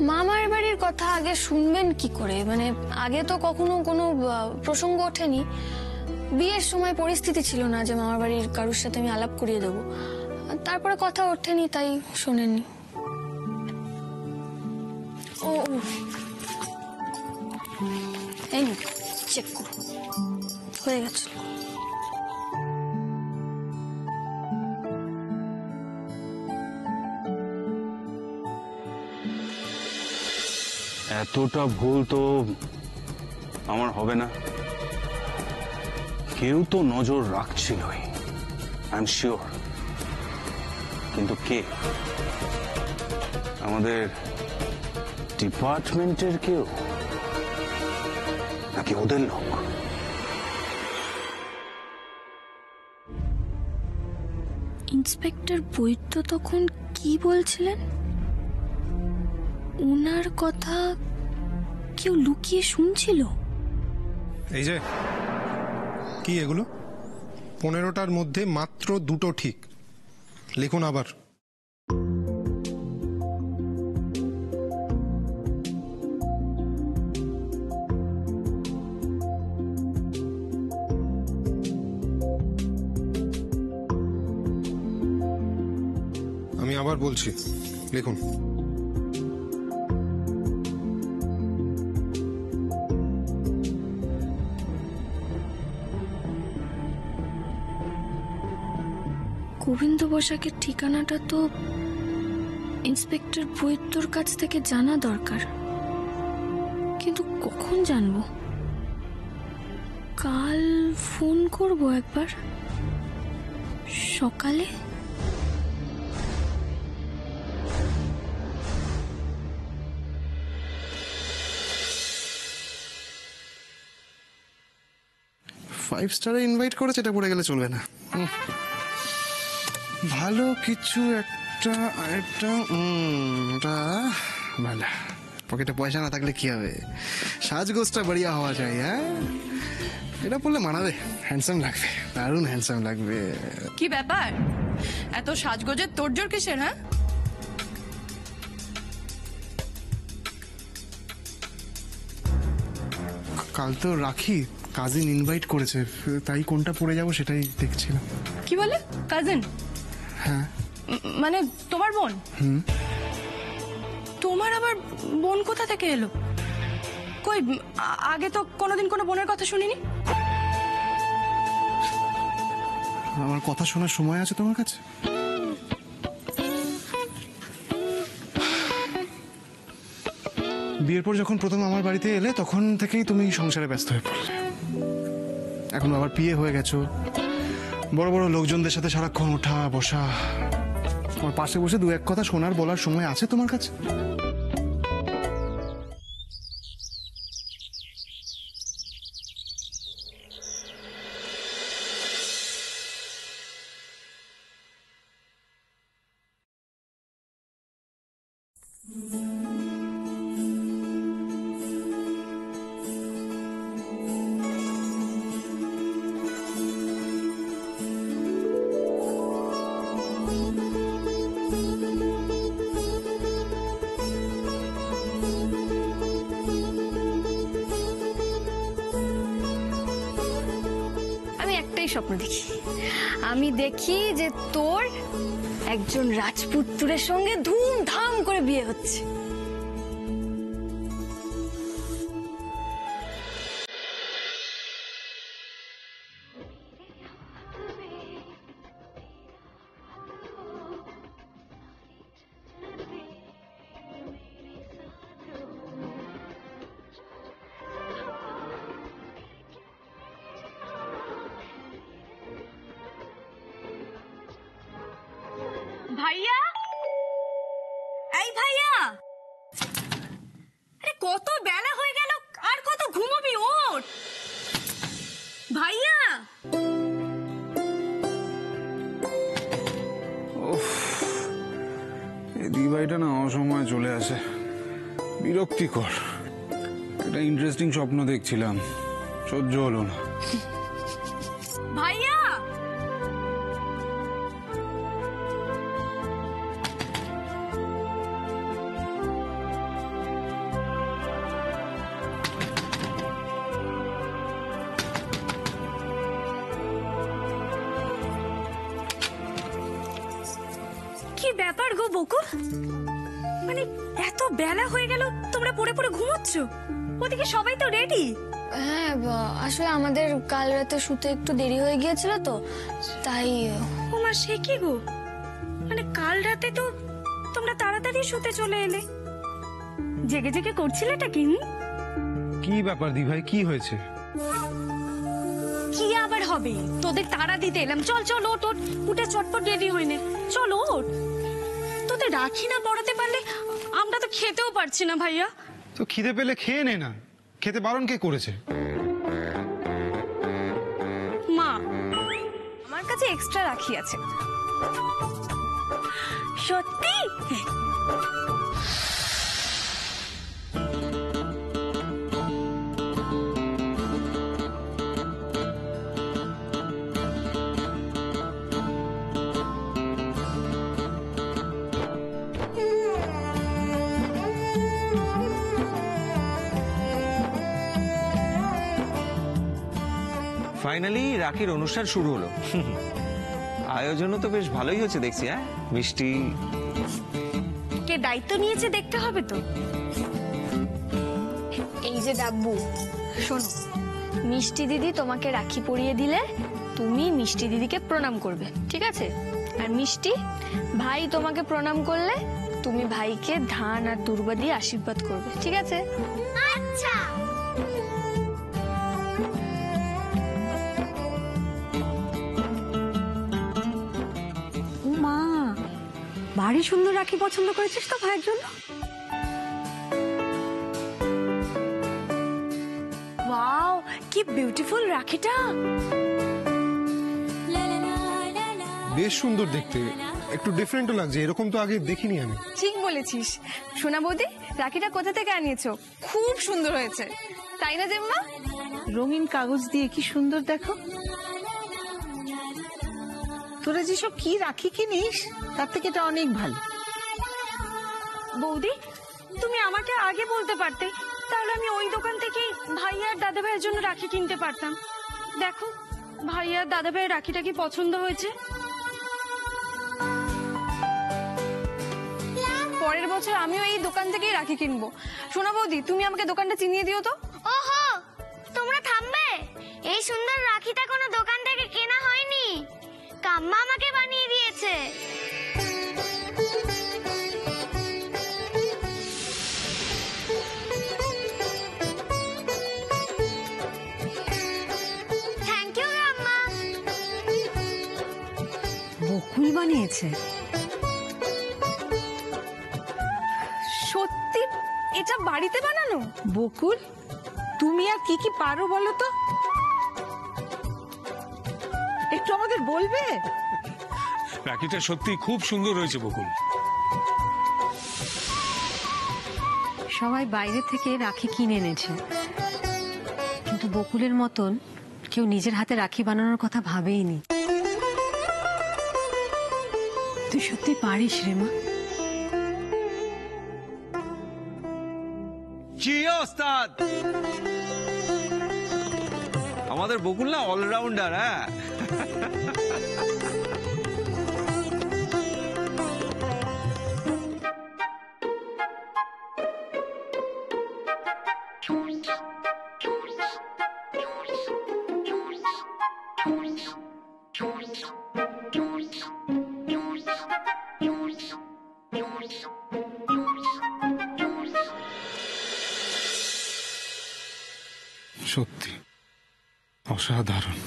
মামার বাড়ির কথা আগে শুনবেন কি করে? মানে আগে তো কখনো কোনো প্রসঙ্গ ওঠেনি। বিয়ের সময় পরিস্থিতি ছিল না যে মামার বাড়ির কারোর সাথে আমি আলাপ করিয়ে দেবো। তারপরে কথা ওঠেনি, তাই শোনেননি। ও এই চেক করো, হয়ে গেছে। এতটা ভুল তো আমার হবে না। কেউ তো নজর রাখছিলই, আই এম শিওর। কিন্তু কে? আমাদের ডিপার্টমেন্টের কেউ, নাকি ওদের লোক? ইন্সপেক্টর বৈদ্য তখন কি বলছিলেন? ওনার কথা কেউ লুকিয়ে শুনছিল? এই যে কি এগুলো? 15টার মধ্যে মাত্র 2টো ঠিক। লিখুন আবার। আমি আবার বলছি, লিখুন। গোবিন্দ বসাকের ঠিকানাটা তো ইন্সপেক্টর বৈদ্যর কাছ থেকে জানা দরকার, কিন্তু কখন জানবো? কাল ফোন করব একবার সকালে। ফাইভ স্টারে ইনভাইট করেছে, এটা পড়ে গেলে চলবে না। ভালো কিছু একটা ওটা ভালো। পকেটে পয়সা না থাকলে কি হবে? সাজগোজটা বড়িয়া হওয়া চাই। হ্যাঁ, এটা পড়লে মানাবে, হ্যান্ডসাম লাগবে, দারুণ হ্যান্ডসাম লাগবে। কি ব্যাপার, এত সাজগোজের তোড়জোড় কিসের? হ্যাঁ, কাল তো রাখি, কাজিন ইনভাইট করেছে, তাই কোনটা পড়ে যাবো সেটাই দেখছিলাম। কি বলে? কাজিন? হ্যাঁ। মানে তোমার বোন? তোমার আবার বোন কোথা থেকে এলো? কই, আগে তো কোনোদিন কোনো বোনের কথা শুনিনি। আমার কথা শোনার সময় আছে তোমার কাছে? বিয়ের পর যখন প্রথম আমার বাড়িতে এলে তখন থেকেই তুমি সংসারে ব্যস্ত হয়ে পড়লে। এখন আবার বিয়ে হয়ে গেছো, বড় বড় লোকজনদের সাথে সারাক্ষণ ওঠা বসা। আমার পাশে বসে দু এক কথা শোনার বলার সময় আছে তোমার কাছে? স্বপ্ন দেখি, আমি দেখি যে তোর একজন রাজপুত্রের সঙ্গে ধুমধাম করে বিয়ে হচ্ছে। ভাইয়া, এই ভাইয়া, আরে কত বেলা হয়ে গেল, আর কত ঘুমাবি? ওঠ ভাইয়া। এই দিদিভাইটা না অসময়ে চলে আসে, বিরক্তিকর। একটা ইন্টারেস্টিং স্বপ্ন দেখছিলাম, সহ্য হলো না। ভাইয়া, ব্যাপার গো বকুল, মানে এত বেলা হয়ে গেল তোমরা পড়ে পড়ে ঘুমোচ্ছ? ওদিকে সবাই তো রেডি। হ্যাঁ আসলে আমাদের কাল রাতে শুতে একটু দেরি হয়ে গিয়েছিল তো, তাই। ও মা, সে কি গো, মানে কাল রাতে তো তোমরা তাড়াতাড়ি শুতে চলে এলে, জেগে জেগে করছিলেটা কি? কি ব্যাপার দি ভাই, কি হয়েছে? কি আবার হবে, তোদের তাড়া দিতে এলাম। চল চল, ওট ওট, উঠে চটপট রেডি হয়ে নে, চল ওট। তোদের রাখি না পড়াতে পারলে আমরা তো খেতেও পারছি না ভাইয়া। তো খিদে পেলে খেয়ে নে না, খেতে বারণ কে করেছে? মা, আমার কাছে এক্সট্রা রাখি আছে। সত্যি? ফাইনালি রাখির অনুষ্ঠান শুরু হলো। আয়োজনও তো বেশ ভালোই হচ্ছে দেখছি। হ্যাঁ, মিষ্টি। কে দায়িত্ব নিয়েছে দেখতে হবে তো। এই যে ডাব্বু, শোনো, মিষ্টি দিদি তোমাকে রাখি পরিয়ে দিলে তুমি মিষ্টি দিদিকে প্রণাম করবে, ঠিক আছে? আর মিষ্টি ভাই তোমাকে প্রণাম করলে তুমি ভাইকে ধান আর দুর্বা দিয়ে আশীর্বাদ করবে, ঠিক আছে? আচ্ছা। ও মা, ভারী সুন্দর রাখি পছন্দ করেছিস তো ভাইয়ের জন্য। ওয়াও, কি বিউটিফুল রাখিটা। বেশ সুন্দর দেখতে, একটু ডিফারেন্টও লাগছে, এরকম তো আগে দেখিনি আমি। ঠিক বলেছিস সোনা বৌদি, রাখিটা কোথা থেকে আনিয়েছো? খুব সুন্দর হয়েছে, তাই না জেম্মা? রঙিন কাগজ দিয়ে কি সুন্দর, দেখো। তোরা যেসব কি রাখি কিনিস তার থেকে এটা অনেক ভালো। বৌদি, তুমি আমাকে আগে বলতে পারতে, তাহলে আমি ওই দোকান থেকেই ভাই আর দাদা ভাইয়ের জন্য রাখি কিনতে পারতাম। দেখো, ভাই আর দাদা ভাইয়ের রাখিটা কি পছন্দ হয়েছে। পরের বছর আমিও এই দোকান থেকেই রাখি কিনবো। সোনা বৌদি, তুমি আমাকে দোকানটা চিনিয়ে দিও তো। ওহো, তোমরা থামবে? এই সুন্দর রাখিটা কোনো দোকান থেকে কেনা হয়নি, কাম্মা আমাকে বানিয়ে দিয়েছে। Thank you কাম্মা। বকুল বানিয়েছে? সত্যি এটা বাড়িতে বানানো? বকুল, তুমি আর কি কি পারো বলো তো, একটু আমাদের বলবে? রাখিটা সত্যি খুব সুন্দর হয়েছে বকুল। সবাই বাইরে থেকে রাখি কিনে এনেছে, কিন্তু বকুলের মতন কেউ নিজের হাতে রাখি বানানোর কথা ভাবেইনি। তুই সত্যি পারিস রে মা। ওস্তাদ, আমাদের বকুল না অলরাউন্ডার। হ্যাঁ, সত্যি অসাধারণ।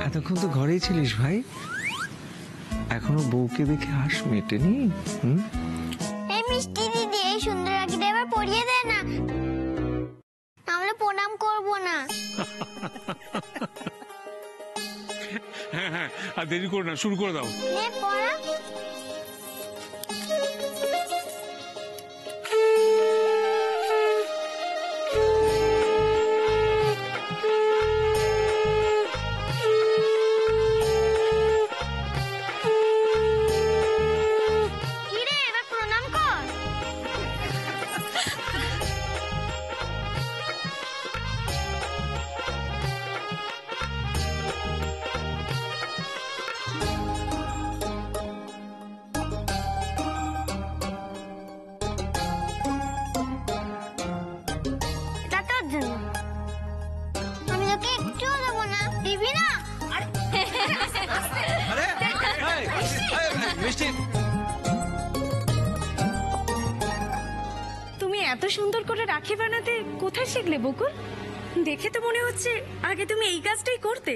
এতক্ষণ তো ঘরেই ছিলিস ভাই, এখনো বউকে দেখে হাস মেটেনি? এই মিষ্টি দিদি, এই সুন্দর রাখিটা এবার পরিয়ে দে না, আমরা প্রণাম করব না। হ্যাঁ হ্যাঁ, আর দেরি করো না, শুরু করে দাও। নে পড়া। কিরে, এবার প্রণাম কর। এত সুন্দর করে রাখি বানাতে কোথায় শিখলে বকুল? দেখে তো মনে হচ্ছে আগে তুমি এই কাজটাই করতে।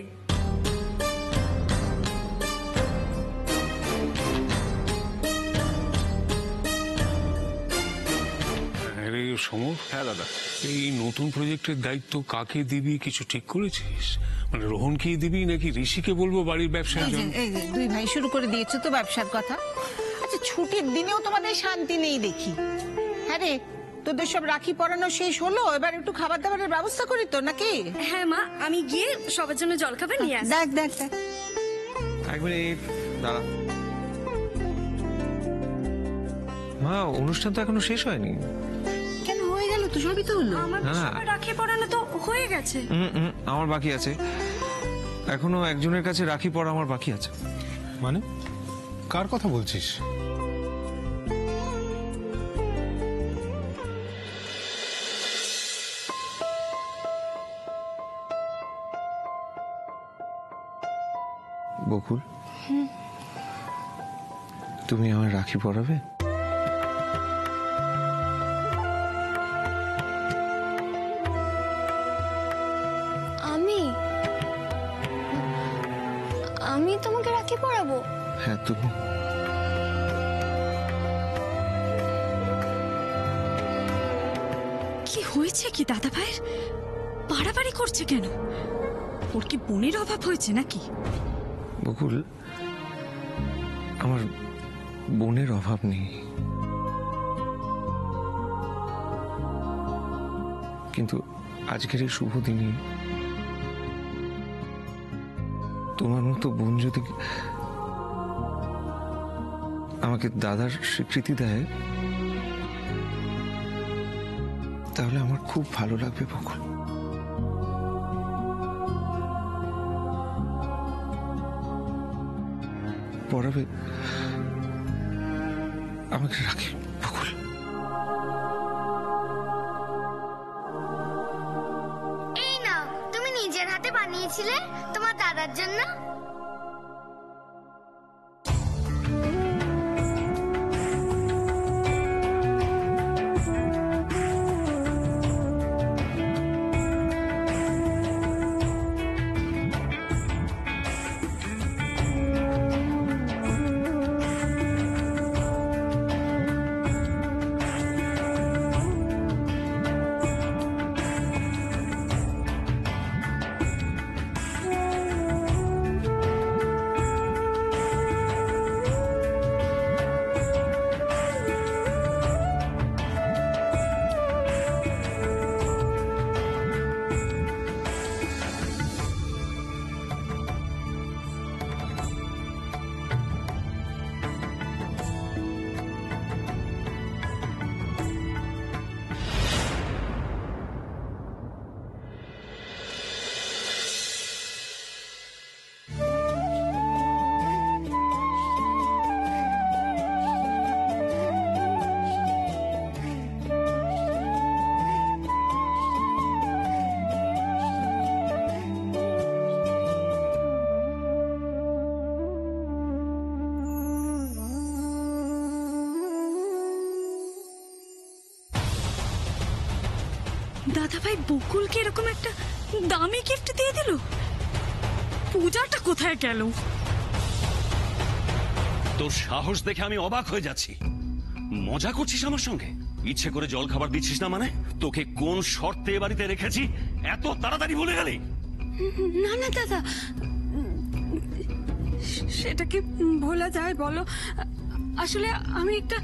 আরে সমর, হ্যাঁ দাদা। এই নতুন প্রজেক্টের দায়িত্ব কাকে দিবি কিছু ঠিক করেছিস? মানে রোহনকেই দিবি নাকি ঋষিকে বলবো বাড়ির ব্যবসার এই যে জন্য? এই যে দুই ভাই শুরু করে দিয়েছো তো ব্যবসার কথা। আচ্ছা ছুটির দিনেও তোমাদের শান্তি নেই দেখি। হ্যাঁ রে, তোদের সব রাখি পরানো শেষ হলো, এবার একটু খাবার দাবারের ব্যবস্থা করি তো নাকি? হ্যাঁ মা, আমি গিয়ে সবার জন্য জলখাবার নিয়ে আসি। দেখ দেখ দেখ। এক মিনিট দাঁড়া। মা, অনুষ্ঠান তো এখনো শেষ হয়নি। কেন হয়ে গেল তো, সবই তো হলো। আমার না, না। সবার রাখি পরানো তো হয়ে গেছে। আমার বাকি আছে, এখনো একজনের কাছে রাখি পরা আমার বাকি আছে। মানে কার কথা বলছিস? বকুল, তুমি আমার রাখি পরাবে? আমি তোমাকে রাখি পরাবো? হ্যাঁ তুমি। কি হয়েছে কি দাদা ভাইয়ের? বাড়াবাড়ি করছে কেন? ওর কি বোনের অভাব হয়েছে নাকি? বকুল, আমার বোনের অভাব নেই, কিন্তু আজকের এই শুভ দিনে তোমার মতো বোন যদি আমাকে দাদার স্বীকৃতি দেয় তাহলে আমার খুব ভালো লাগবে বকুল। পড়াবে আমাকে রাখি বকুল। এই নাও, তুমি নিজের হাতে বানিয়েছিলে তোমার দাদার জন্য। দাদা ভাই বকুলকে এরকম একটা দামি গিফট দিয়ে দিল? পূজাটা কোথায় গেল? তোর সাহস দেখে আমি অবাক হয়ে যাচ্ছি। মজা করছিস আমার সঙ্গে? ইচ্ছে করে জল খাবার দিচ্ছিস না মানে? তোকে কোন শর্তে এ বাড়িতে রেখেছি এত তাড়াতাড়ি ভুলে গেলি? না না দাদা, সেটা কি ভোলা যায় বলো? আসলে আমি একটা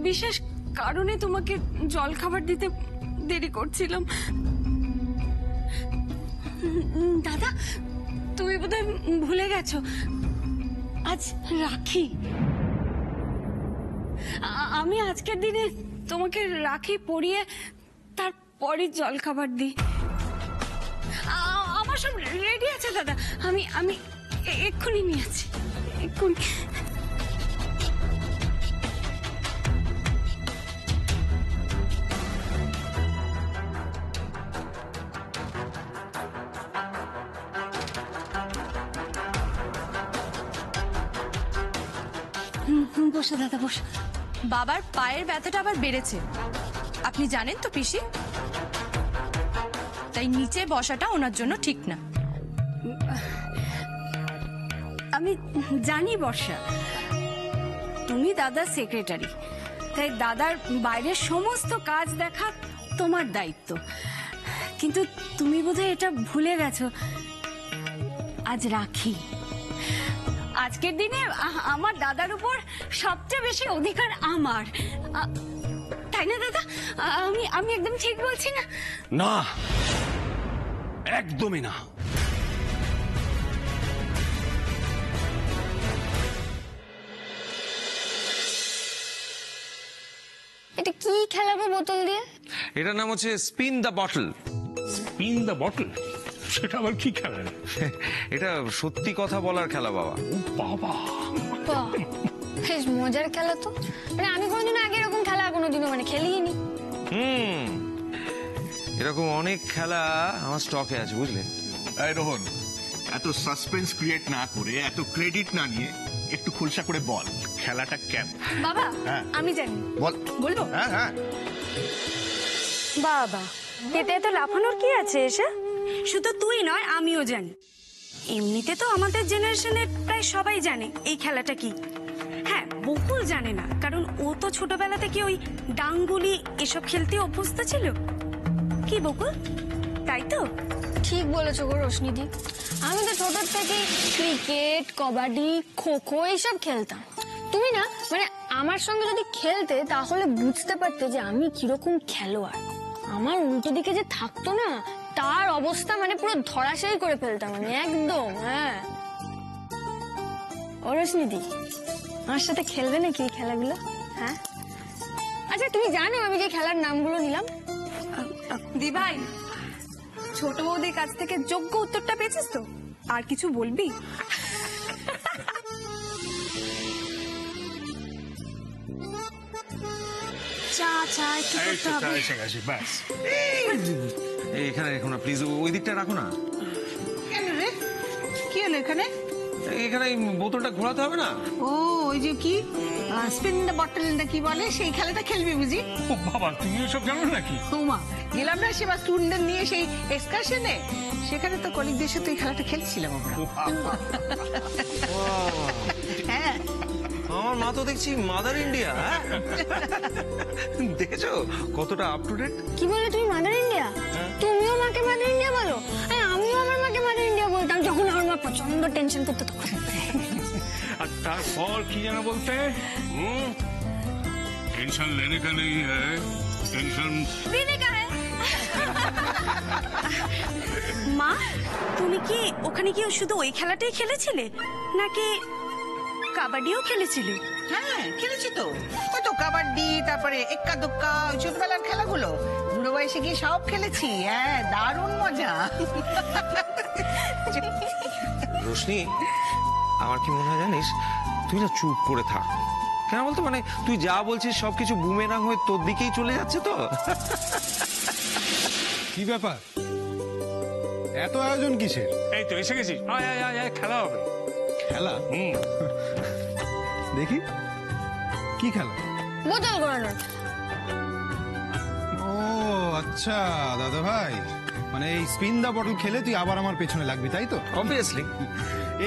বিশেষ কারণে তোমাকে জল খাবার দিতে দেরি করছিলাম। দাদা, তুমি বোধহয় ভুলে গেছো আজ রাখি। আমি আজকের দিনে তোমাকে রাখি পরিয়ে তারপরে জল খাবার দিই। আমার সব রেডি আছে দাদা, আমি আমি এক্ষুনি নিয়ে আছি, এক্ষুনি। বসো দাদা, বসো। বাবার পায়ের ব্যথাটা আবার বেড়েছে, আপনি জানেন তো পিসি, তাই নিচে বসাটা ওনার জন্য ঠিক না। আমি জানি বর্ষা, তুমি দাদার সেক্রেটারি, তাই দাদার বাইরের সমস্ত কাজ দেখা তোমার দায়িত্ব। কিন্তু তুমি বোধহয় এটা ভুলে গেছো, আজ রাখি। আজকের দিনে আমার দাদার উপর সবচেয়ে বেশি অধিকার আমার, তাই না দাদা? আমি একদম ঠিক বলছি না? না, একদমই না। এটা কি খেলা গো বোতল দিয়ে? এটার নাম হচ্ছে spin the bottle. Spin the bottle? সেটা আবার কি খেলা? এটা সত্যি কথা বলার খেলা বাবা। বাবা, বাহ, বেশ মজার খেলা তো। মানে আমি কোনোদিনও আগে এরকম খেলা কোনোদিনও মানে খেলিনি। এরকম অনেক খেলা আমার স্টকে আছে, বুঝলে? এই রোহন, এত সাসপেন্স ক্রিয়েট না করে, এত ক্রেডিট না নিয়ে একটু খোলসা করে বল খেলাটা কেমন। বাবা, হ্যাঁ। আমি জানি। বল। বলবো? হ্যাঁ হ্যাঁ। বাবা, এতে এত লাফানোর কি আছে? এসে শুধু তুই নয়, আমিও জানি। এমনিতে তো আমাদের জেনারেশনের প্রায় সবাই জানে এই খেলাটা কি। হ্যাঁ, বকুল জানে না, কারণ ও তো ছোটবেলা থেকে ওই ডাংগুলি এসব খেলতে অভ্যস্ত ছিল। কি বকুল, তাই তো? ঠিক বলেছো গো রোশনিদি, আমি তো ছোট থেকে ক্রিকেট, কবাডি, খোখো এইসব খেলতাম। তুমি না মানে আমার সঙ্গে যদি খেলতে তাহলে বুঝতে পারতে যে আমি কিরকম খেলোয়াড়। আমার উল্টো দিকে যে থাকতো না, তার অবস্থা মানে পুরো ধরাশায়ী করে ফেলতাম আমি একদম। হ্যাঁ, ও রোশনিদি, আমার সাথে খেলবে নাকি এই খেলাগুলো? হ্যাঁ, আচ্ছা তুমি জানো আমি যে খেলার নামগুলো নিলাম? দি ভাই, ছোট বৌদির কাছ থেকে যোগ্য উত্তরটা পেয়েছিস তো? আর কিছু বলবি? চা চা একটু করতে হবে। ব্যাস। এখানে রেখো না প্লিজ, ওই দিকটা রাখো না। কেন রে, কি হলো এখানে? এখানে এই বোতলটা ঘোরাতে হবে না? ও, ওই যে কি স্পিন দ্য বটল না কি বলে, সেই খেলাটা খেলবি বুঝি? ও বাবা, তুমি এসব জানো নাকি? ওমা, গেলাম না সেবার স্টুডেন্টদের নিয়ে সেই এক্সকারশনে, সেখানে তো কলিগদের সাথে এই খেলাটা খেলছিলাম আমরা। হ্যাঁ, আমার মা তো দেখছি মাদার ইন্ডিয়া। দেখেছো কতটা আপ টু ডেট? কি বলে তুমি মাদার ইন্ডিয়া? তুমিও মাকে মাদার ইন্ডিয়া বলো? আমিও আমার মাকে মাদার ইন্ডিয়া বলতাম যখন আমার মা প্রচন্ড টেনশন করতো তখন। আর তারপর কি যেন বলতে? টেনশন লেনে কা নেই হ্যায়, টেনশন দেনে কা হ্যায়। মা, তুমি কি ওখানে কি শুধু ওই খেলাটাই খেলেছিলে নাকি কাবাডিও খেলেছিলে? হ্যাঁ খেলেছি তো। ওই তো কাবাডি, তারপরে এক্কা দোক্কা, ওই ছোটবেলার খেলাগুলো বুড়ো বয়সে গিয়ে সব খেলেছি। হ্যাঁ, দারুণ মজা। রোশনি, আমার কি মনে হয় জানিস, তুই না চুপ করে থাক। কেন বলতো, মানে তুই যা বলছিস সবকিছু বুমেরাং হয়ে তোর দিকেই চলে যাচ্ছে তো। কি ব্যাপার, এত আয়োজন কিসের? এই তো এসে গেছি, আয় আয় আয় আয়, খেলা হবে। খেলা? দেখি কি খেলা? বোতল ঘোরানোর। ও আচ্ছা দাদা ভাই, মানে এই স্পিন দা বটল খেলে তুই আবার আমার পেছনে লাগবি, তাই তো? অবভিয়াসলি।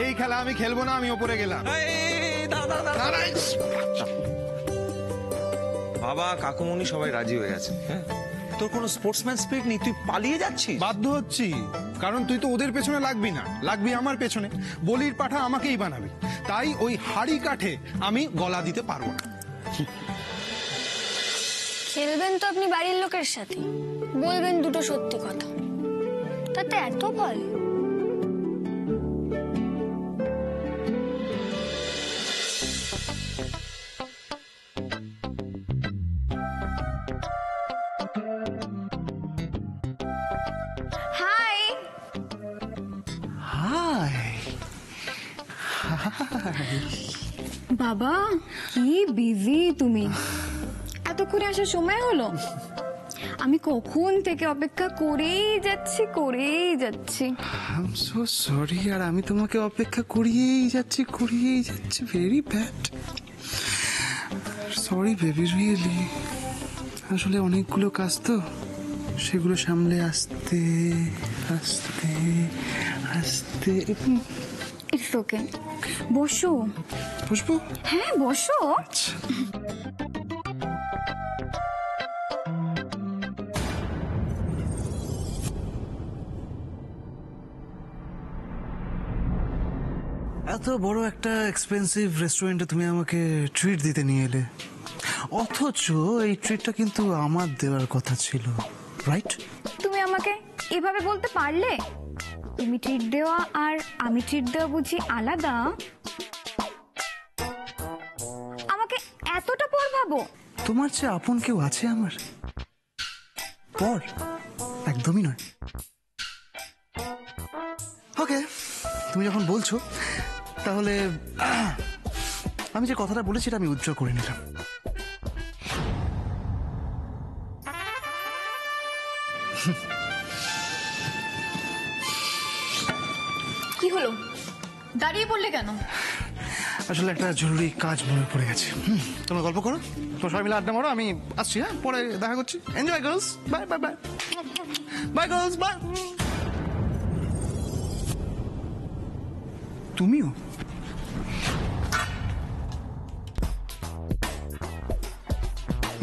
এই খেলা আমি খেলবো না, আমি ওপরে গেলাম। বাবা কাকুমনি সবাই রাজি হয়ে গেছে। হ্যাঁ, তোর কোনো স্পোর্টসম্যান স্পিরিট নেই, তুই পালিয়ে যাচ্ছিস। বাধ্য হচ্ছি, কারণ তুই তো ওদের পেছনে লাগবি না, লাগবি আমার পেছনে। বলির পাঠা আমাকেই বানাবি, তাই ওই হাড়ি কাঠে আমি গলা দিতে পারবো না। খেলবেন তো আপনি বাড়ির লোকের সাথে, বলবেন দুটো সত্যি কথা, তাতে এত ভয়? হাই। হাই। বাবা, কি বিজি তুমি! এতক্ষণে আসার সময় হলো? আমি কখন থেকে অপেক্ষা করেই যাচ্ছি। আই এম সো সরি, আর আমি তোমাকে অপেক্ষা করিয়েই যাচ্ছি। Very bad. Sorry baby, really আসলে অনেকগুলো কাজ তো, সেগুলো সামলে আস্তে আস্তে আস্তে। ইটস ওকে, বসো। বসবো? হ্যাঁ বসো। এত বড় একটা এক্সপেন্সিভ রেস্টুরেন্টে তুমি আমাকে ট্রিট দিতে নিয়ে এলে, অথচ এই ট্রিটটা কিন্তু আমার দেওয়ার কথা ছিল, রাইট? তুমি আমাকে এভাবে বলতে পারলে? তুমি ট্রিট দেওয়া আর আমি ট্রিট দেওয়া বুঝি আলাদা? আমাকে এতটা পর ভাবো? তোমার চেয়ে আপন কেউ আছে আমার? পর একদমই নয়। ওকে, তুমি যখন বলছো তাহলে আমি যে কথাটা বলেছি আমি উজ্জ্বল করে নিলাম। কি হলো, দাঁড়িয়ে পড়লে কেন? আসলে একটা জরুরি কাজ মনে পড়ে গেছে। তোমরা গল্প করো, তোমরা সবাই মিলে আড্ডা মারো, আমি আসছি। হ্যাঁ, পরে দেখা করছি। Enjoy girls, bye bye bye bye girls bye. তুমিও?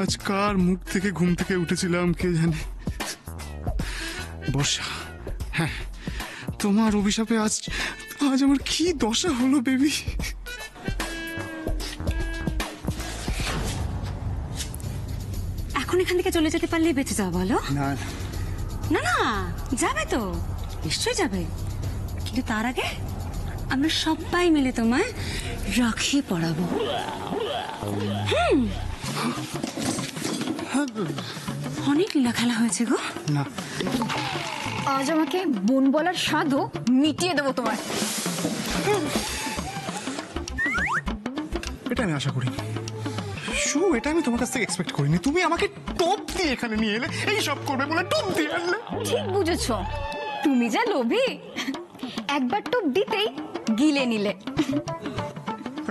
আজ কার মুখ থেকে ঘুম থেকে উঠেছিলাম কে জানে। বর্ষা, হ্যাঁ তোমার অভিশাপে আজ আজ আমার কি দশা হলো বেবি। এখন এখান থেকে চলে যেতে পারলেই বেঁচে যাও, বলো? না না না, যাবে তো, নিশ্চয়ই যাবে, কিন্তু তার আগে আমরা সবাই মিলে তোমায় রাখি পরাবো। অনেক লীলা খেলা হয়েছে গো। না, আজ আমাকে বোন বলার স্বাদও মিটিয়ে দেবো তোমার। এটা আমি আশা করিনি। এটা আমি তোমার কাছ থেকে এক্সপেক্ট করিনি। তুমি আমাকে টোপ দিয়ে এখানে নিয়ে এলে, এই সব করবে বলে টোপ দিয়ে আনলে। ঠিক বুঝেছ, তুমি যা লোভী, একবার টোপ দিতেই গিলে নিলে।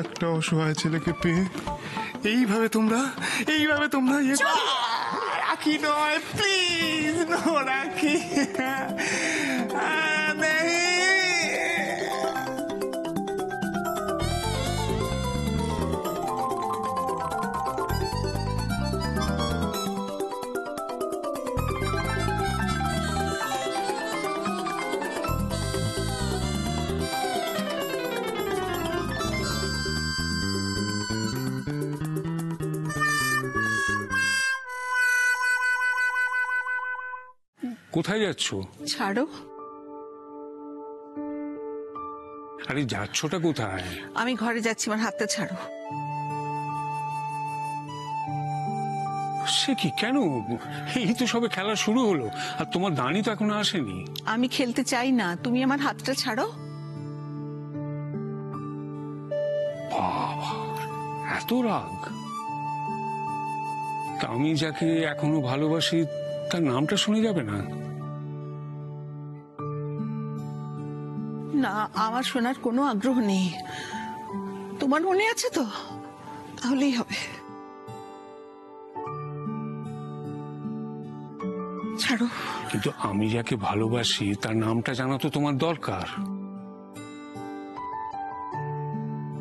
একটা অসহায় ছেলেকে পেয়ে এইভাবে তোমরা রাখি নয়, প্লিজ নো রাখি। কোথায় যাচ্ছ? ছাড়ো। আরে যাচ্ছটা কোথায়? আমি ঘরে যাচ্ছি, আমার হাতটা ছাড়ো। সে কি, কেন? এই তো সবে খেলা শুরু হলো, আর তোমার দানি তো এখনো আসেনি। আমি খেলতে চাই না, তুমি আমার হাতটা ছাড়ো। বাবা, এত রাগ! তা আমি যাকে এখনো ভালোবাসি তার নামটা শুনে যাবে না? না, আমার শোনার কোনো আগ্রহ নেই। তোমার মনে আছে তো, তাহলেই হবে। ছাড়ো। কিন্তু আমি যাকে ভালোবাসি তার নামটা জানা তো তোমার দরকার।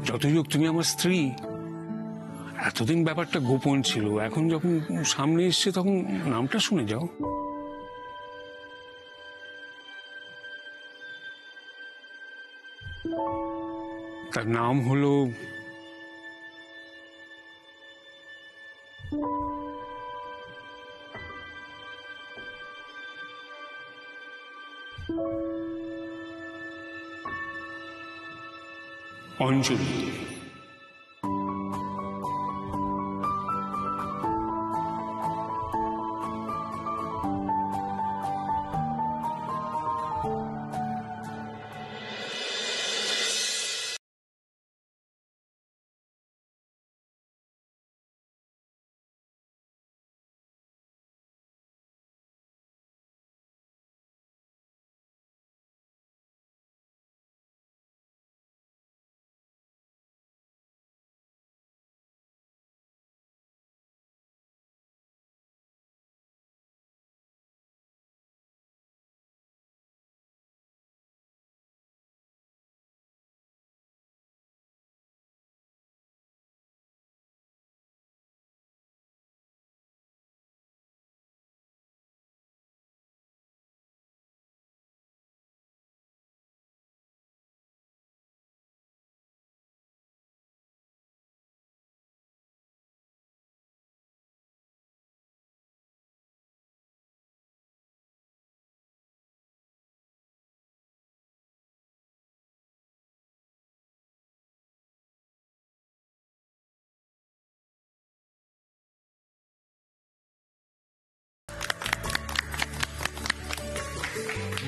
যতই হোক তুমি আমার স্ত্রী। এতদিন ব্যাপারটা গোপন ছিল, এখন যখন সামনে এসছে তখন নামটা শুনে যাও। তার নাম হলো অঞ্জলি।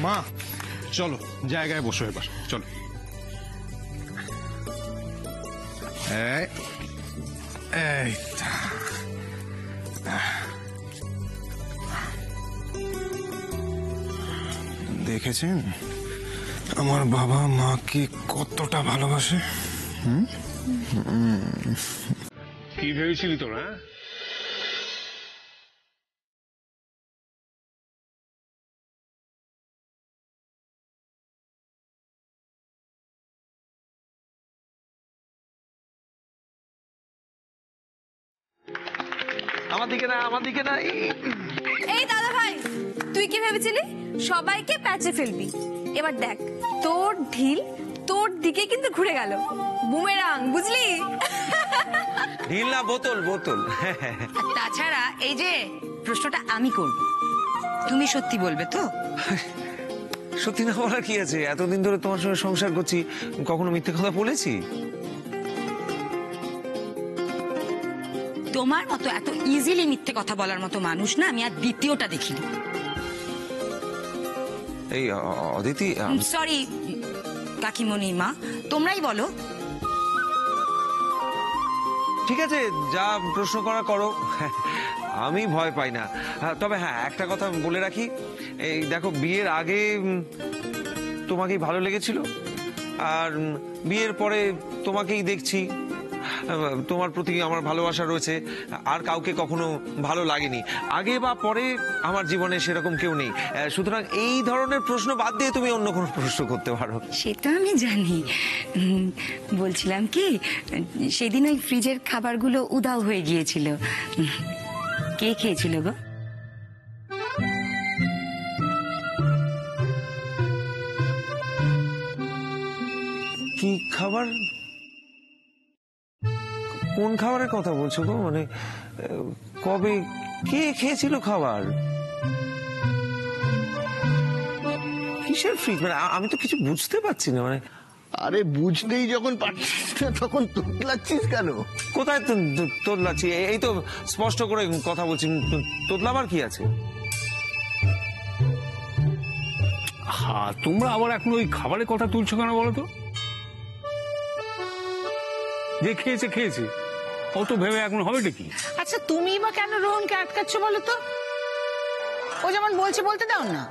মা চলো জায়গায় বসো এবার, চলো। এই দেখেছেন আমার বাবা মাকে কতটা ভালোবাসে? কি ভেবেছিলি তোরা? আমার দিকে না, আমার দিকে না। এই দাদা ভাই, তুই কি ভেবেছিলি সবাইকে প্যাচে ফেলবি? এবার দেখ তোর ঢিল তোর দিকে কিন্তু ঘুরে গেল, বুমেরাং, বুঝলি? ঢিল না, বোতল বোতল। তাছাড়া এই যে প্রশ্নটা আমি করব, তুমি সত্যি বলবে তো? সত্যি না বলার কি আছে? এতদিন ধরে তোমার সঙ্গে সংসার করছি, কখনো মিথ্যে কথা বলেছি? তোমার মতো এত ইজিলি মিথ্যে কথা বলার মতো মানুষ না আমি আর দ্বিতীয়টা দেখিনি। এই অদিতি, সরি কাকিমণি মা, তোমরাই বলো। ঠিক আছে, যা প্রশ্ন করা করো, আমি ভয় পাই না। তবে হ্যাঁ, একটা কথা বলে রাখি, এই দেখো, বিয়ের আগে তোমাকেই ভালো লেগেছিল, আর বিয়ের পরে তোমাকেই দেখছি, তোমার প্রতি আমার ভালোবাসা রয়েছে, আর কাউকে কখনো ভালো লাগেনি। আগে বা পরে আমার জীবনে সেরকম কেউ নেই, সুতরাং এই ধরনের প্রশ্ন বাদ দিয়ে তুমি অন্য কোনো প্রশ্ন করতে পারো। সেটা আমি জানি। বলছিলাম কি, সেদিন ওই ফ্রিজের খাবারগুলো উধাও হয়ে গিয়েছিল, কে খেয়েছিল গো? কি খাবার? কোন খাবারের কথা বলছো গো? মানে কবে, কে খেয়েছিল খাবার? কিসের ফ্রিজ? মানে আমি তো কিছু বুঝতে পারছি না। মানে আরে বুঝতেই যখন পারছিস না তখন তোতলাচ্ছিস কেন? কোথায় তোতলাচ্ছি? এই তো স্পষ্ট করে কথা বলছি, তোতলাবার কি আছে? হ্যাঁ, তোমরা আবার এখন ওই খাবারের কথা তুলছো কেন বলো তো? যে খেয়েছে খেয়েছে, অত ভেবে এখন হবে কি? আচ্ছা তুমি বা কেন রোহনকে আটকাচ্ছ বলো তো? ও যেমন বলছে বলতে দাও না।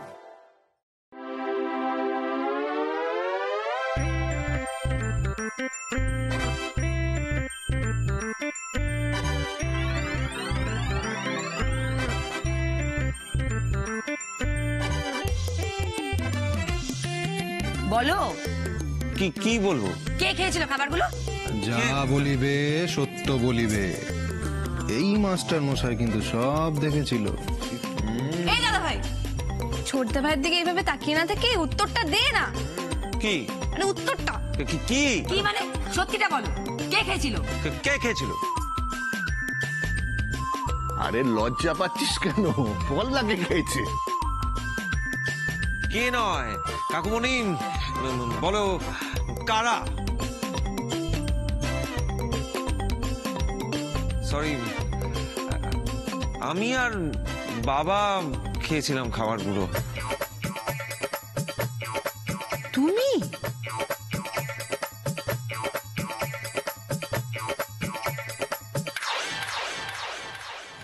বলো কি বলবো? কে খেয়েছিল খাবারগুলো? যা বলিবে সত্য বলিবে, এই মাস্টার মশাই কিন্তু সব দেখেছিল। এই দাদা ভাই, ছোটদা ভাইয়ের দিকে এইভাবে তাকিয়ে না থেকে উত্তরটা দে না। কি মানে উত্তরটা কি? কি মানে সত্যিটা বলো, কে খেয়েছিল? কে খেয়েছিল? আরে লজ্জা পাচ্ছিস কেন? বল না কে খেয়েছে। কে নয় কাকুমণি, বলো কারা? সরি, আমি আর বাবা খেয়েছিলাম খাবারগুলো। তুমি?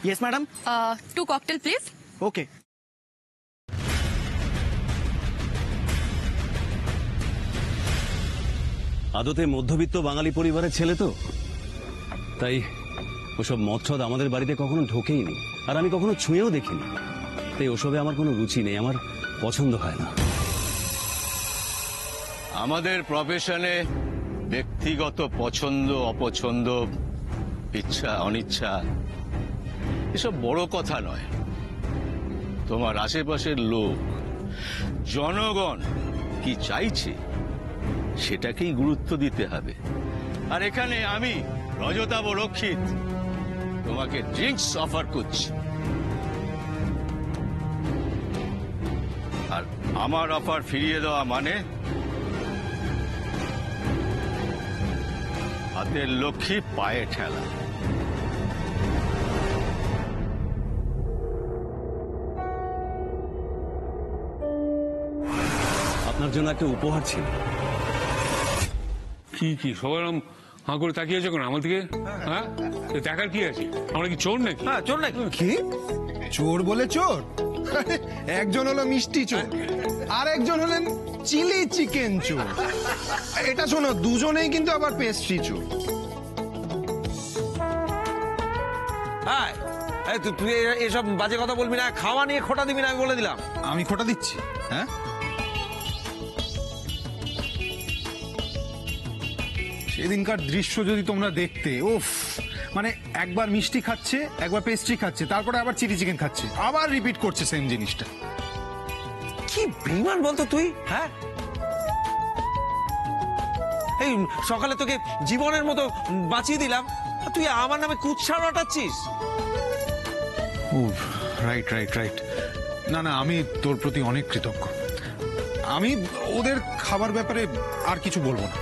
Yes, madam. 2 cocktail please. Okay. আদতে মধ্যবিত্ত বাঙালি পরিবারের ছেলে তো, তাই ওসব মদ আমাদের বাড়িতে কখনো ঢোকেই নি, আর আমি কখনো ছুঁয়েও দেখিনি। তাই ওসবে আমার কোনো রুচি নেই, আমার পছন্দ হয় না। আমাদের প্রফেশনে ব্যক্তিগত পছন্দ অপছন্দ, ইচ্ছা অনিচ্ছা এসব বড় কথা নয়। তোমার আশেপাশের লোক, জনগণ কি চাইছে সেটাকেই গুরুত্ব দিতে হবে। আর এখানে আমি রজতাভ রক্ষিত তোমাকে ড্রিঙ্কস অফার করছি, আর আমার অফার ফিরিয়ে দেওয়া মানে হাতের লক্ষ্মী পায়ে ঠেলা। আপনার জন্য একটা উপহার ছিল। কি কি সবাই এরকম হাঁ করে তাকিয়ে আছে কেন আমার দিকে? হ্যাঁ, এ দেখার কি আছে? আমরা কি চোর নাকি? হ্যাঁ, চোর নাকি? কি চোর বলে চোর? একজন হলো মিষ্টি চোর, আর একজন হলেন চিলি চিকেন চোর। এটা শোনো, দুজনেই কিন্তু আবার পেস্ট্রি চোর। হ্যাঁ, তুই এসব বাজে কথা বলবি না, খাওয়া নিয়ে খোটা দিবি না, আমি বলে দিলাম। আমি খোটা দিচ্ছি? হ্যাঁ, সেদিনকার দৃশ্য যদি তোমরা দেখতে, উফ, মানে একবার মিষ্টি খাচ্ছে, একবার পেস্ট্রি খাচ্ছে, তারপরে আবার চিলি চিকেন খাচ্ছে, আবার রিপিট করছে সেম জিনিসটা। কি বেঈমান বলতো তুই? হ্যাঁ, এই সকালে তোকে জীবনের মতো বাঁচিয়ে দিলাম, আর তুই আমার নামে কুৎসা রটাচ্ছিস। Right right right. না না, আমি তোর প্রতি অনেক কৃতজ্ঞ। আমি ওদের খাবার ব্যাপারে আর কিছু বলবো না।